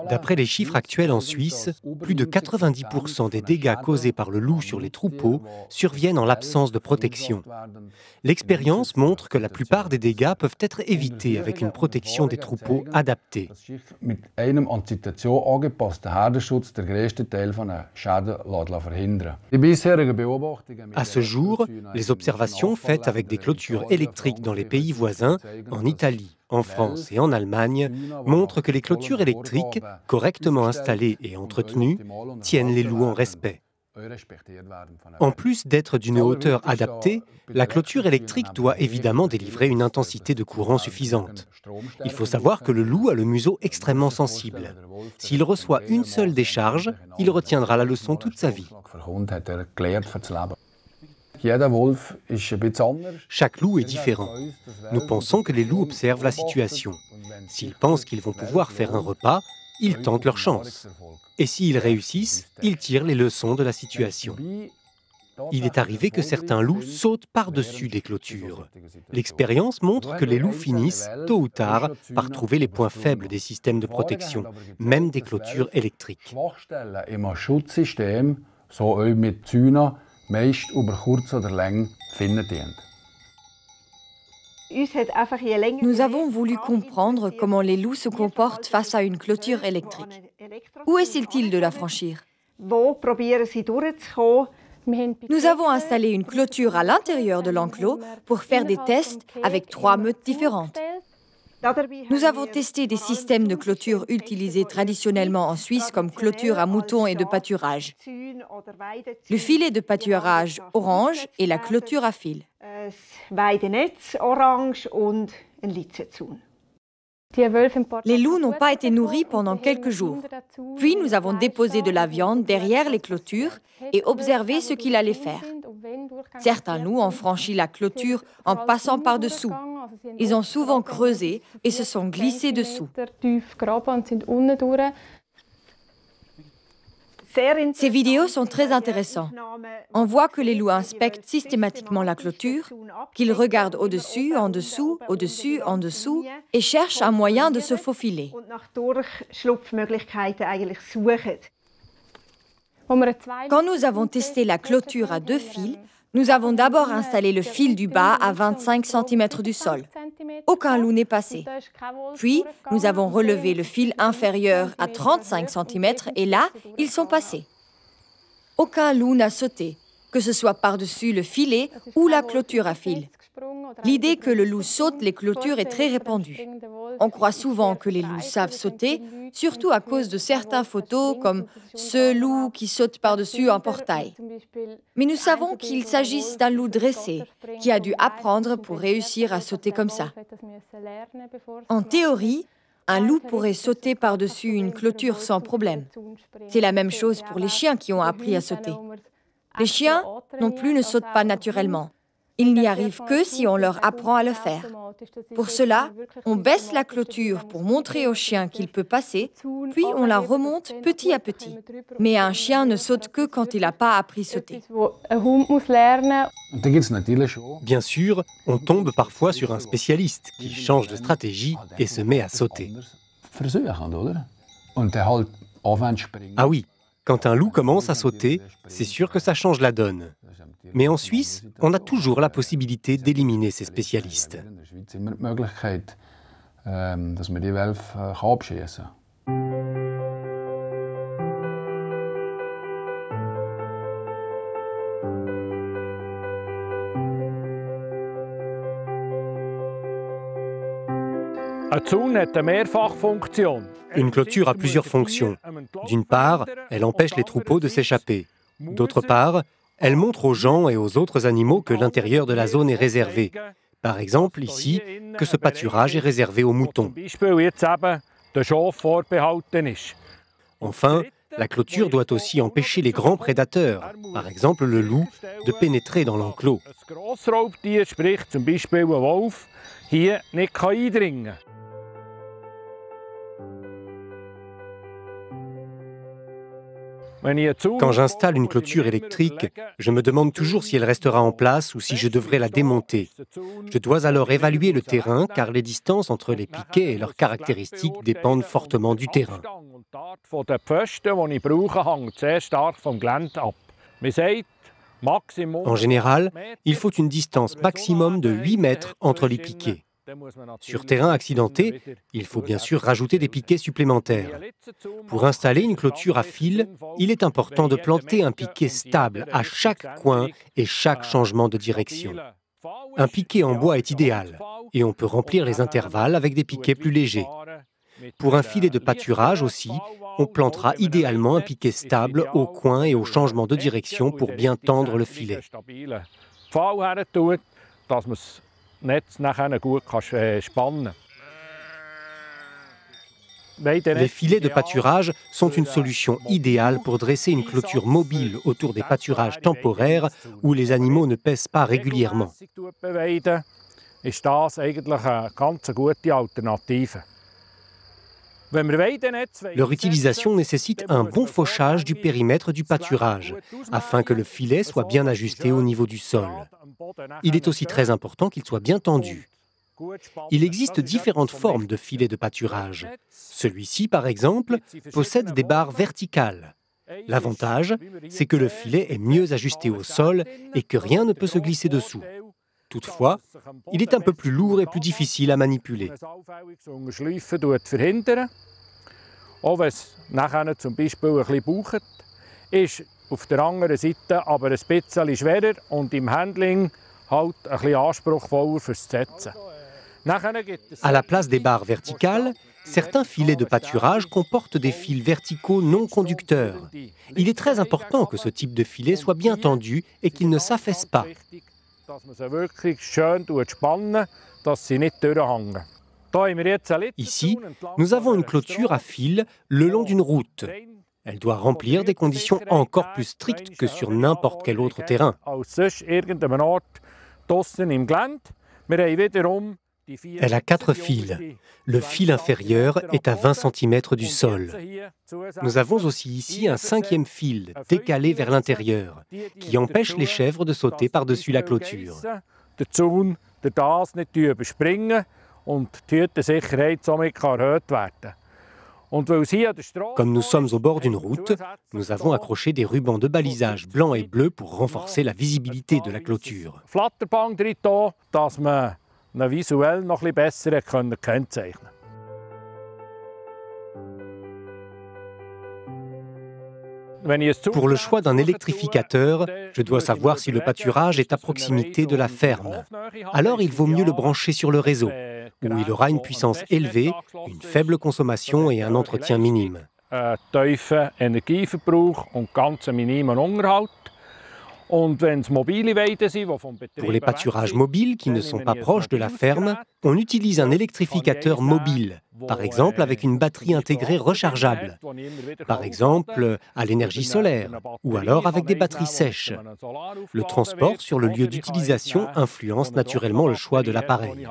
D'après les chiffres actuels en Suisse, plus de 90% des dégâts causés par le loup sur les troupeaux surviennent en l'absence de protection. L'expérience montre que la plupart des dégâts peuvent être évités avec une protection des troupeaux adaptée. À ce jour, les observations faites avec des clôtures électriques dans les pays voisins, en Italie, en France et en Allemagne, montrent que les clôtures électriques, correctement installées et entretenues, tiennent les loups en respect. En plus d'être d'une hauteur adaptée, la clôture électrique doit évidemment délivrer une intensité de courant suffisante. Il faut savoir que le loup a le museau extrêmement sensible. S'il reçoit une seule décharge, il retiendra la leçon toute sa vie. Chaque loup est différent. Nous pensons que les loups observent la situation. S'ils pensent qu'ils vont pouvoir faire un repas, ils tentent leur chance. Et s'ils réussissent, ils tirent les leçons de la situation. Il est arrivé que certains loups sautent par-dessus des clôtures. L'expérience montre que les loups finissent, tôt ou tard, par trouver les points faibles des systèmes de protection, même des clôtures électriques. Nous avons voulu comprendre comment les loups se comportent face à une clôture électrique. Où essaient-ils de la franchir? Nous avons installé une clôture à l'intérieur de l'enclos pour faire des tests avec 3 meutes différentes. Nous avons testé des systèmes de clôture utilisés traditionnellement en Suisse comme clôture à moutons et de pâturage. Le filet de pâturage orange et la clôture à fil. Les loups n'ont pas été nourris pendant quelques jours. Puis nous avons déposé de la viande derrière les clôtures et observé ce qu'il allait faire. Certains loups ont franchi la clôture en passant par-dessous. Ils ont souvent creusé et se sont glissés dessous. Ces vidéos sont très intéressantes. On voit que les loups inspectent systématiquement la clôture, qu'ils regardent au-dessus, en dessous, au-dessus, en dessous et cherchent un moyen de se faufiler. Quand nous avons testé la clôture à 2 fils, nous avons d'abord installé le fil du bas à 25 cm du sol. Aucun loup n'est passé. Puis, nous avons relevé le fil inférieur à 35 cm et là, ils sont passés. Aucun loup n'a sauté, que ce soit par-dessus le filet ou la clôture à fil. L'idée que le loup saute les clôtures est très répandue. On croit souvent que les loups savent sauter, surtout à cause de certaines photos comme ce loup qui saute par-dessus un portail. Mais nous savons qu'il s'agisse d'un loup dressé qui a dû apprendre pour réussir à sauter comme ça. En théorie, un loup pourrait sauter par-dessus une clôture sans problème. C'est la même chose pour les chiens qui ont appris à sauter. Les chiens non plus ne sautent pas naturellement. Ils n'y arrivent que si on leur apprend à le faire. Pour cela, on baisse la clôture pour montrer au chien qu'il peut passer, puis on la remonte petit à petit. Mais un chien ne saute que quand il n'a pas appris à sauter. Bien sûr, on tombe parfois sur un spécialiste qui change de stratégie et se met à sauter. Ah oui, quand un loup commence à sauter, c'est sûr que ça change la donne. Mais en Suisse, on a toujours la possibilité d'éliminer ces spécialistes. Une clôture a plusieurs fonctions. D'une part, elle empêche les troupeaux de s'échapper. D'autre part, elle montre aux gens et aux autres animaux que l'intérieur de la zone est réservé. Par exemple, ici, que ce pâturage est réservé aux moutons. Enfin, la clôture doit aussi empêcher les grands prédateurs, par exemple le loup, de pénétrer dans l'enclos. Quand j'installe une clôture électrique, je me demande toujours si elle restera en place ou si je devrais la démonter. Je dois alors évaluer le terrain car les distances entre les piquets et leurs caractéristiques dépendent fortement du terrain. En général, il faut une distance maximum de 8 mètres entre les piquets. Sur terrain accidenté, il faut bien sûr rajouter des piquets supplémentaires. Pour installer une clôture à fil, il est important de planter un piquet stable à chaque coin et chaque changement de direction. Un piquet en bois est idéal et on peut remplir les intervalles avec des piquets plus légers. Pour un filet de pâturage aussi, on plantera idéalement un piquet stable au coin et au changement de direction pour bien tendre le filet. Les filets de pâturage sont une solution idéale pour dresser une clôture mobile autour des pâturages temporaires où les animaux ne pèsent pas régulièrement. Leur utilisation nécessite un bon fauchage du périmètre du pâturage, afin que le filet soit bien ajusté au niveau du sol. Il est aussi très important qu'il soit bien tendu. Il existe différentes formes de filets de pâturage. Celui-ci, par exemple, possède des barres verticales. L'avantage, c'est que le filet est mieux ajusté au sol et que rien ne peut se glisser dessous. Toutefois, il est un peu plus lourd et plus difficile à manipuler. À la place des barres verticales, certains filets de pâturage comportent des fils verticaux non conducteurs. Il est très important que ce type de filet soit bien tendu et qu'il ne s'affaisse pas. Ici, nous avons une clôture à fil le long d'une route. Elle doit remplir des conditions encore plus strictes que sur n'importe quel autre terrain. Elle a 4 fils. Le fil inférieur est à 20 cm du sol. Nous avons aussi ici un 5e fil, décalé vers l'intérieur, qui empêche les chèvres de sauter par-dessus la clôture. Comme nous sommes au bord d'une route, nous avons accroché des rubans de balisage blancs et bleus pour renforcer la visibilité de la clôture. Pour le choix d'un électrificateur, je dois savoir si le pâturage est à proximité de la ferme. Alors il vaut mieux le brancher sur le réseau, où il aura une puissance élevée, une faible consommation et un entretien minime. Pour les pâturages mobiles qui ne sont pas proches de la ferme, on utilise un électrificateur mobile, par exemple avec une batterie intégrée rechargeable, par exemple à l'énergie solaire, ou alors avec des batteries sèches. Le transport sur le lieu d'utilisation influence naturellement le choix de l'appareil.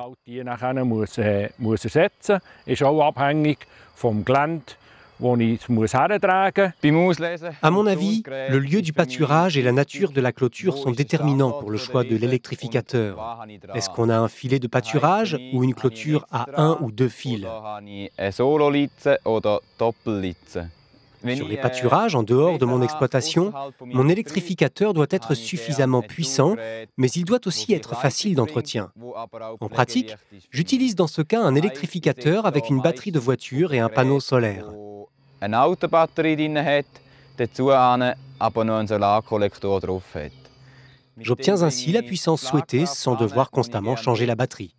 À mon avis, le lieu du pâturage et la nature de la clôture sont déterminants pour le choix de l'électrificateur. Est-ce qu'on a un filet de pâturage ou une clôture à 1 ou 2 fils? Sur les pâturages, en dehors de mon exploitation, mon électrificateur doit être suffisamment puissant, mais il doit aussi être facile d'entretien. En pratique, j'utilise dans ce cas un électrificateur avec une batterie de voiture et un panneau solaire. J'obtiens ainsi la puissance souhaitée sans devoir constamment changer la batterie.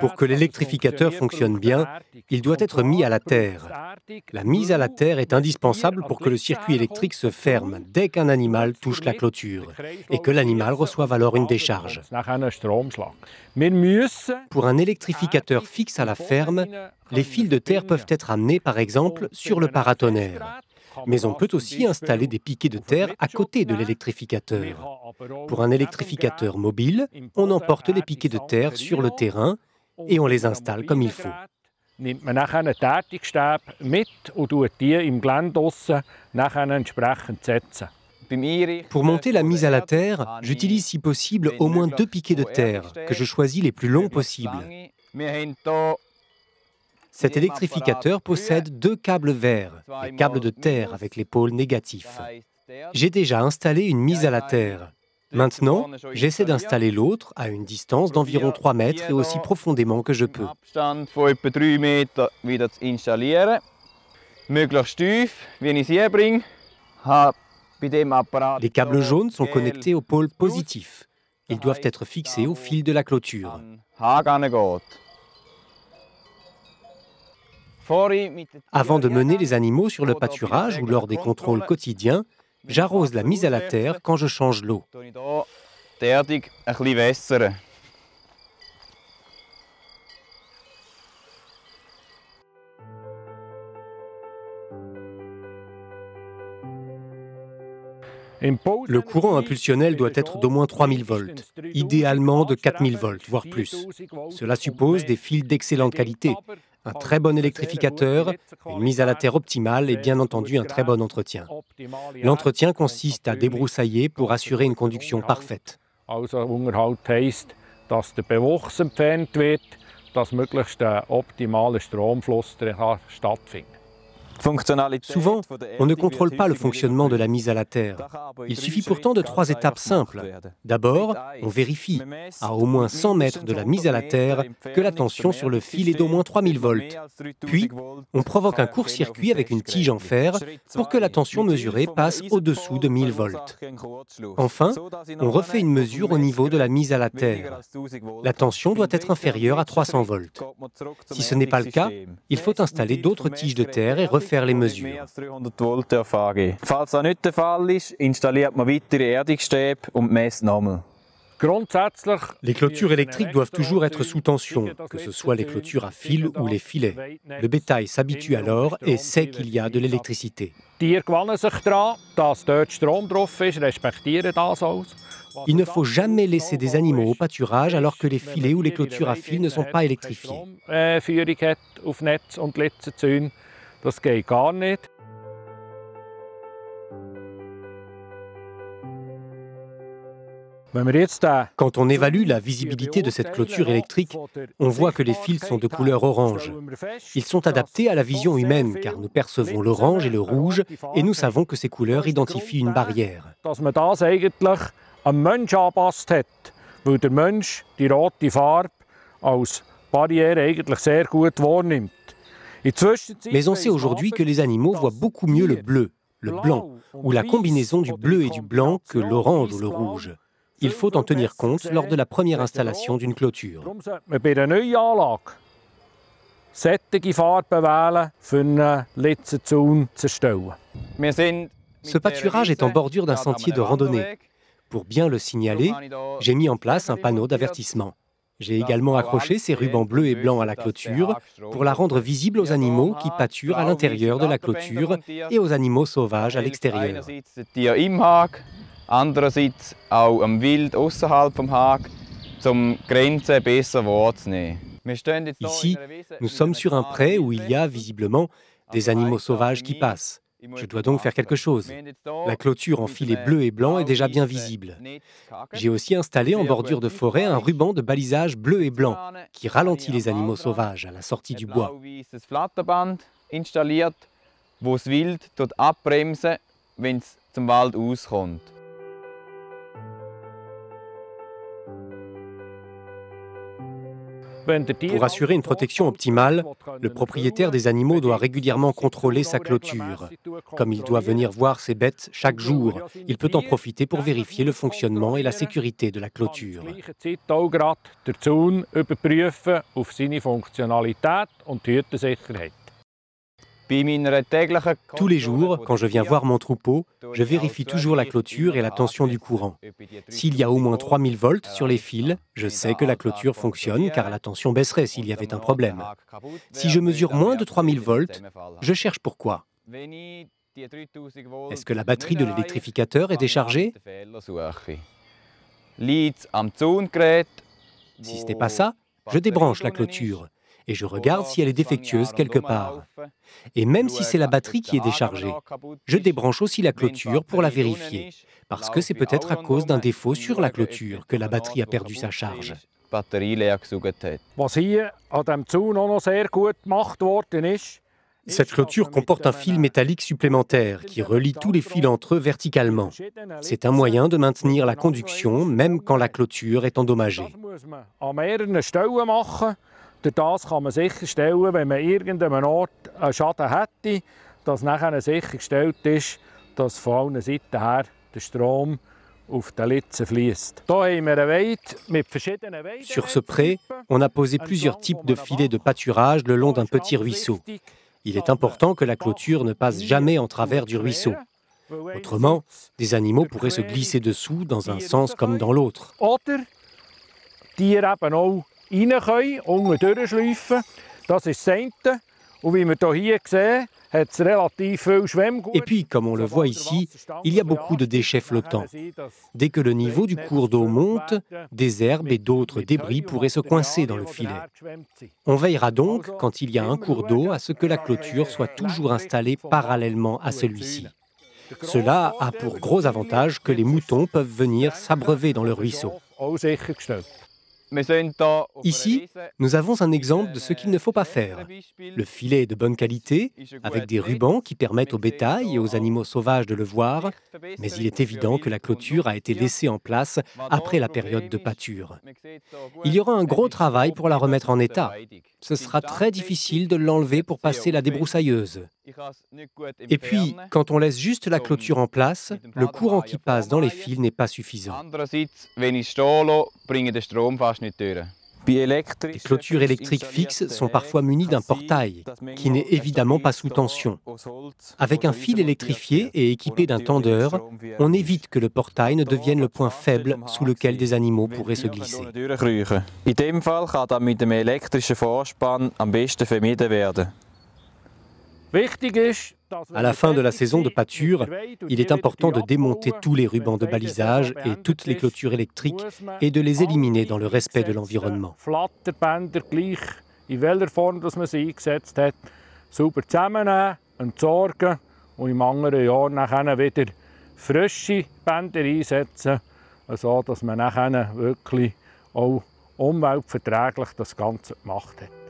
Pour que l'électrificateur fonctionne bien, il doit être mis à la terre. La mise à la terre est indispensable pour que le circuit électrique se ferme dès qu'un animal touche la clôture et que l'animal reçoive alors une décharge. Pour un électrificateur fixe à la ferme, les fils de terre peuvent être amenés par exemple sur le paratonnerre. Mais on peut aussi installer des piquets de terre à côté de l'électrificateur. Pour un électrificateur mobile, on emporte les piquets de terre sur le terrain et on les installe comme il faut. nimmt man nachher einen Tätigstäbe mit und tut die im Gelände draussen nachher entsprechend setzen. Pour monter la mise à la terre, j'utilise si possible au moins 2 piquets de terre, que je choisis les plus longs possibles. Cet électrificateur possède 2 câbles verts, les câbles de terre avec les pôles négatifs. J'ai déjà installé une mise à la terre. Maintenant, j'essaie d'installer l'autre à une distance d'environ 3 mètres et aussi profondément que je peux. Les câbles jaunes sont connectés au pôle positif. Ils doivent être fixés au fil de la clôture. Avant de mener les animaux sur le pâturage ou lors des contrôles quotidiens, j'arrose la mise à la terre quand je change l'eau. Le courant impulsionnel doit être d'au moins 3000 volts, idéalement de 4000 volts, voire plus. Cela suppose des fils d'excellente qualité, un très bon électrificateur, une mise à la terre optimale et bien entendu un très bon entretien. L'entretien consiste à débroussailler pour assurer une conduction parfaite. Also Unterhalt heisst, dass der Bewuchs entfernt wird, dass möglichst ein optimaler Stromfluss stattfindet. Souvent, on ne contrôle pas le fonctionnement de la mise à la terre. Il suffit pourtant de 3 étapes simples. D'abord, on vérifie, à au moins 100 mètres de la mise à la terre, que la tension sur le fil est d'au moins 3000 volts. Puis, on provoque un court-circuit avec une tige en fer pour que la tension mesurée passe au-dessous de 1000 volts. Enfin, on refait une mesure au niveau de la mise à la terre. La tension doit être inférieure à 300 volts. Si ce n'est pas le cas, il faut installer d'autres tiges de terre et refaire les mesures. Falls das nicht der Fall ist, installiert man weitere Erdungsstäbe und messt nochmal. Les clôtures électriques doivent toujours être sous tension, que ce soit les clôtures à fil ou les filets. Le bétail s'habitue alors et sait qu'il y a de l'électricité. Il ne faut jamais laisser des animaux au pâturage alors que les filets ou les clôtures à fil ne sont pas électrifiés. Das geht gar nicht. Quand on évalue la visibilité de cette clôture électrique, on voit que les fils sont de couleur orange. Ils sont adaptés à la vision humaine car nous percevons l'orange et le rouge et nous savons que ces couleurs identifient une barrière. Dass man das eigentlich am Mensch angepasst hat, weil der Mensch die rote Farbe als Barriere eigentlich sehr gut wahrnimmt. Mais on sait aujourd'hui que les animaux voient beaucoup mieux le bleu, le blanc, ou la combinaison du bleu et du blanc que l'orange ou le rouge. Il faut en tenir compte lors de la première installation d'une clôture. Ce pâturage est en bordure d'un sentier de randonnée. Pour bien le signaler, j'ai mis en place un panneau d'avertissement. J'ai également accroché ces rubans bleus et blancs à la clôture pour la rendre visible aux animaux qui pâturent à l'intérieur de la clôture et aux animaux sauvages à l'extérieur. Andererseits auch am Wild außerhalb vom Hag, zum Grenzen besser wahrzunehmen. Ici, nous sommes sur un pré où il y a visiblement des animaux sauvages qui passent. Je dois donc faire quelque chose. La clôture en filets bleus et blancs est déjà bien visible. J'ai aussi installé en bordure de forêt un ruban de balisage bleu et blanc qui ralentit les animaux sauvages à la sortie du bois. Installiert, wo das Wild abbremsen, wenn es zum Wald auskommt. Pour assurer une protection optimale, le propriétaire des animaux doit régulièrement contrôler sa clôture. Comme il doit venir voir ses bêtes chaque jour, il peut en profiter pour vérifier le fonctionnement et la sécurité de la clôture. Tous les jours, quand je viens voir mon troupeau, je vérifie toujours la clôture et la tension du courant. S'il y a au moins 3000 volts sur les fils, je sais que la clôture fonctionne car la tension baisserait s'il y avait un problème. Si je mesure moins de 3000 volts, je cherche pourquoi. Est-ce que la batterie de l'électrificateur est déchargée? Si ce n'est pas ça, je débranche la clôture. et je regarde si elle est défectueuse quelque part. Et même si c'est la batterie qui est déchargée, je débranche aussi la clôture pour la vérifier, parce que c'est peut-être à cause d'un défaut sur la clôture que la batterie a perdu sa charge. Was hier an diesem Zaun auch noch sehr gut gemacht worden ist, Cette clôture comporte un fil métallique supplémentaire qui relie tous les fils entre eux verticalement. C'est un moyen de maintenir la conduction, même quand la clôture est endommagée. Das muss man an mehreren Stellen machen. Durch das kann man sicherstellen, wenn man irgendeinem Ort einen Schaden hätte, dass nachher sichergestellt ist, dass von allen Seiten her der Strom auf den Litzen fließt. Hier haben wir eine Weide mit verschiedenen Weiden. Sur ce pré, on a posé plusieurs types de filets de pâturage le long d'un petit ruisseau. Il est important que la clôture ne passe jamais en travers du ruisseau. Autrement, des animaux pourraient se glisser dessous dans un sens comme dans l'autre. Oder Tiere eben auch rein können, unten durchschleifen. Das ist das eine. Und wie wir hier sehen, hat es relativ viel Schwemmgut. Et puis, comme on le voit ici, il y a beaucoup de déchets flottants. Dès que le niveau du cours d'eau monte, des herbes et d'autres débris pourraient se coincer dans le filet. On veillera donc, quand il y a un cours d'eau, à ce que la clôture soit toujours installée parallèlement à celui-ci. Cela a pour gros avantage que les moutons peuvent venir s'abreuver dans le ruisseau. Ici, nous avons un exemple de ce qu'il ne faut pas faire. Le filet est de bonne qualité, avec des rubans qui permettent au bétail et aux animaux sauvages de le voir, mais il est évident que la clôture a été laissée en place après la période de pâture. Il y aura un gros travail pour la remettre en état. Ce sera très difficile de l'enlever pour passer la débroussailleuse. Et puis, quand on laisse juste la clôture en place, le courant qui passe dans les fils n'est pas suffisant. Les clôtures électriques fixes sont parfois munies d'un portail, qui n'est évidemment pas sous tension. Avec un fil électrifié et équipé d'un tendeur, on évite que le portail ne devienne le point faible sous lequel des animaux pourraient se glisser. In dem Fall kann das mit dem elektrischen Vorspann am besten vermieden werden. À la fin de la saison de pâture, il est important de démonter tous les rubans de balisage et toutes les clôtures électriques et de les éliminer dans le respect de l'environnement. Flatterbänder, gleich in welcher Form dass man sie eingesetzt hat, sauber zusammennehmen, entsorgen und im anderen Jahr nachher wieder frische Bänder einsetzen, sodass man nachher wirklich auch umweltverträglich das Ganze gemacht hat.